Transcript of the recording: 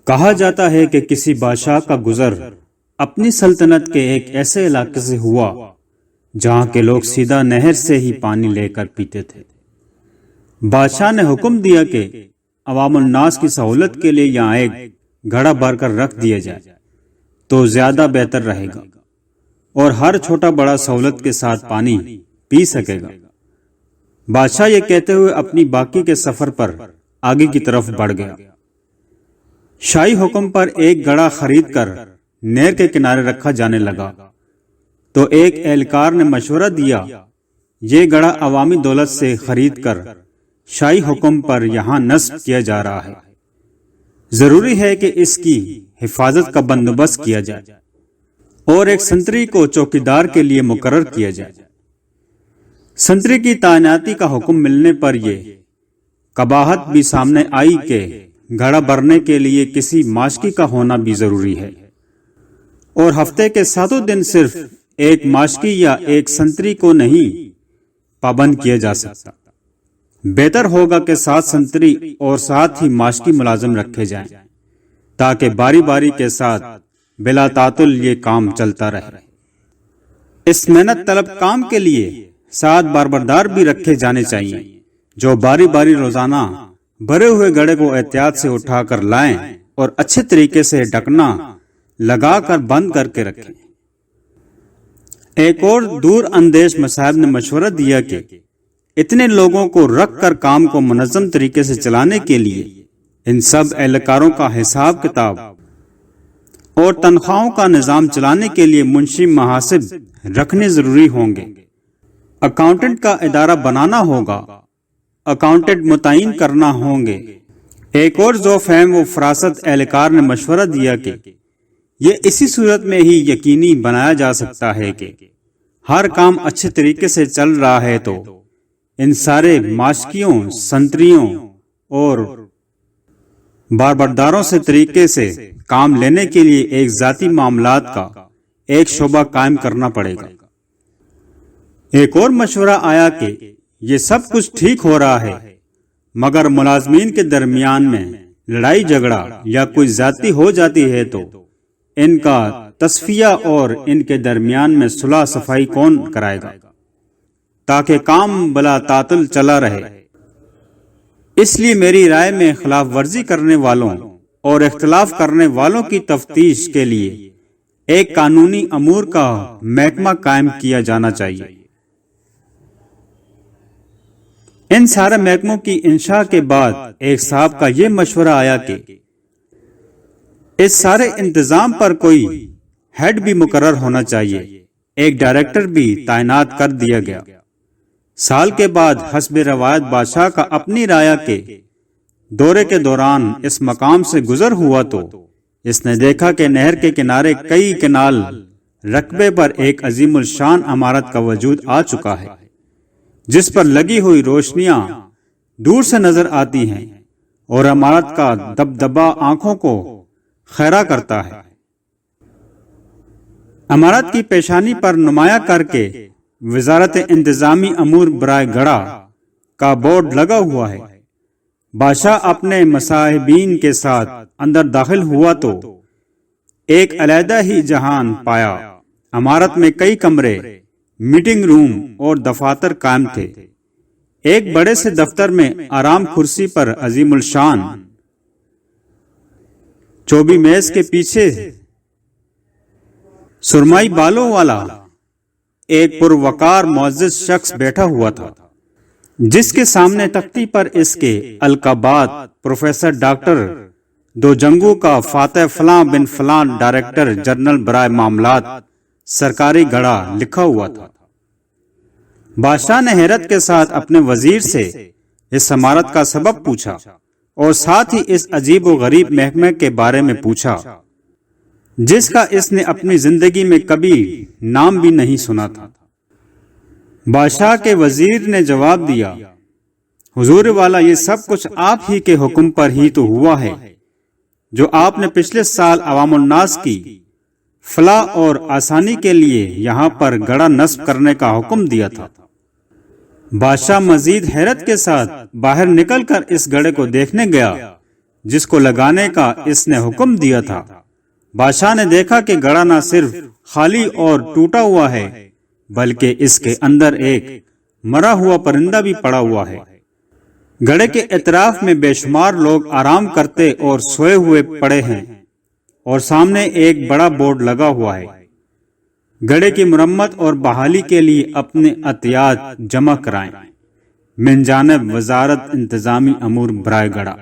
کہا جاتا ہے کہ کسی بادشاہ کا گزر اپنی سلطنت کے ایک ایسے علاقے سے ہوا جہاں کے لوگ سیدھا نہر سے ہی پانی لے کر پیتے تھے۔ بادشاہ نے حکم دیا کہ عوام الناس کی سہولت کے لیے یہاں ایک گھڑا بھر کر رکھ دیا جائے تو زیادہ بہتر رہے گا اور ہر چھوٹا بڑا سہولت کے ساتھ پانی پی سکے گا۔ بادشاہ یہ کہتے ہوئے اپنی باقی کے سفر پر آگے کی طرف بڑھ گیا۔ شاہی حکم پر ایک گھڑا خرید کر نہر کے کنارے رکھا جانے لگا تو ایک اہلکار نے مشورہ دیا، یہ گھڑا عوامی دولت سے خرید کر شاہی حکم پر یہاں نصب کیا جا رہا ہے، ضروری ہے کہ اس کی حفاظت کا بندوبست کیا جائے اور ایک سنتری کو چوکیدار کے لیے مقرر کیا جائے۔ سنتری کی تعیناتی کا حکم ملنے پر یہ قباحت بھی سامنے آئی کہ گھڑا بھرنے کے لیے کسی ماشکی کا ہونا بھی ضروری ہے اور ہفتے کے 7 دن صرف ایک ماشکی یا ایک سنتری کو نہیں پابند کیا جا سکتا۔ بہتر ہوگا کہ 7 سنتری اور ساتھ ہی ماشکی ملازم رکھے جائیں تاکہ باری باری کے ساتھ بلا تعطل یہ کام چلتا رہے۔ اس محنت طلب کام کے لیے 7 باربردار بھی رکھے جانے چاہیے جو باری باری روزانہ بھرے ہوئے گھڑے کو احتیاط سے اٹھا کر لائیں اور اچھے طریقے سے ڈھکنا لگا کر بند کر کے رکھیں۔ ایک اور دور اندیش مصاحب نے مشورہ دیا کہ اتنے لوگوں کو رکھ کر کام کو منظم طریقے سے چلانے کے لیے ان سب اہلکاروں کا حساب کتاب اور تنخواہوں کا نظام چلانے کے لیے منشی محاسب رکھنے ضروری ہوں گے۔ اکاؤنٹنٹ کا ادارہ بنانا ہوگا، اکاؤنٹنٹ متعین کرنا ہوں گے۔ ایک اور ذو فہم و فراست اہلکار نے مشورہ دیا کہ یہ اسی صورت میں ہی یقینی بنایا جا سکتا ہے کہ ہر کام اچھے طریقے سے چل رہا ہے تو ان سارے ماشکیوں، سنتریوں اور باربرداروں سے طریقے سے کام لینے کے لیے ایک ذاتی معاملات کا ایک شعبہ قائم کرنا پڑے گا۔ ایک اور مشورہ آیا کہ یہ سب کچھ ٹھیک ہو رہا ہے مگر ملازمین کے درمیان میں لڑائی جھگڑا یا کوئی زیادتی ہو جاتی ہے تو ان کا تصفیہ اور ان کے درمیان میں صلح صفائی کون کرائے گا تاکہ کام بلا تعطل چلا رہے۔ اس لیے میری رائے میں خلاف ورزی کرنے والوں اور اختلاف کرنے والوں کی تفتیش کے لیے ایک قانونی امور کا محکمہ قائم کیا جانا چاہیے۔ ان سارے محکموں کی انشاء کے بعد ایک صاحب کا یہ مشورہ آیا کہ اس سارے انتظام پر کوئی ہیڈ بھی مقرر ہونا چاہیے۔ ایک ڈائریکٹر بھی تعینات کر دیا گیا۔ سال کے بعد حسب روایت بادشاہ کا اپنی رعایا کے دورے کے دوران اس مقام سے گزر ہوا تو اس نے دیکھا کہ نہر کے کنارے کئی کنال رقبے پر ایک عظیم الشان عمارت کا وجود آ چکا ہے جس پر لگی ہوئی روشنیاں دور سے نظر آتی ہیں اور عمارت کا دبدبا آنکھوں کو خیرہ کرتا ہے۔ عمارت کی پیشانی پر نمایاں کر کے وزارت انتظامی امور برائے گڑھا کا بورڈ لگا ہوا ہے۔ بادشاہ اپنے مصاحبین کے ساتھ اندر داخل ہوا تو ایک علیحدہ ہی جہان پایا۔ عمارت میں کئی کمرے، میٹنگ روم اور دفاتر قائم تھے۔ ایک بڑے سے دفتر میں آرام کرسی پر عظیم الشان چوبی میز کے پیچھے سرمائی بالوں والا ایک پروقار معزز شخص بیٹھا ہوا تھا جس کے سامنے تختی پر اس کے القابات پروفیسر ڈاکٹر دو جنگوں کا فاتح فلاں بن فلاں ڈائریکٹر جنرل برائے معاملات سرکاری گھڑا لکھا ہوا تھا۔ بادشاہ نے حیرت کے ساتھ اپنے وزیر سے اس عمارت کا سبب پوچھا اور ساتھ ہی اس عجیب و غریب محکمے کے بارے میں پوچھا جس کا اس نے اپنی زندگی میں کبھی نام بھی نہیں سنا تھا۔ بادشاہ کے وزیر نے جواب دیا، حضور والا، یہ سب کچھ آپ ہی کے حکم پر ہی تو ہوا ہے جو آپ نے پچھلے سال عوام الناس کی فلاح اور آسانی کے لیے یہاں پر گڑھا نصب کرنے کا حکم دیا تھا۔ بادشاہ مزید حیرت کے ساتھ باہر نکل کر اس گڑھے کو دیکھنے گیا جس کو لگانے کا اس نے حکم دیا تھا۔ بادشاہ نے دیکھا کہ گڑھا نہ صرف خالی اور ٹوٹا ہوا ہے بلکہ اس کے اندر ایک مرا ہوا پرندہ بھی پڑا ہوا ہے۔ گڑھے کے اطراف میں بے شمار لوگ آرام کرتے اور سوئے ہوئے پڑے ہیں اور سامنے ایک بڑا بورڈ لگا ہوا ہے۔ گڑھے کی مرمت اور بحالی کے لیے اپنے عطیات جمع کرائیں۔ من جانب وزارت انتظامی امور برائے گڑھا۔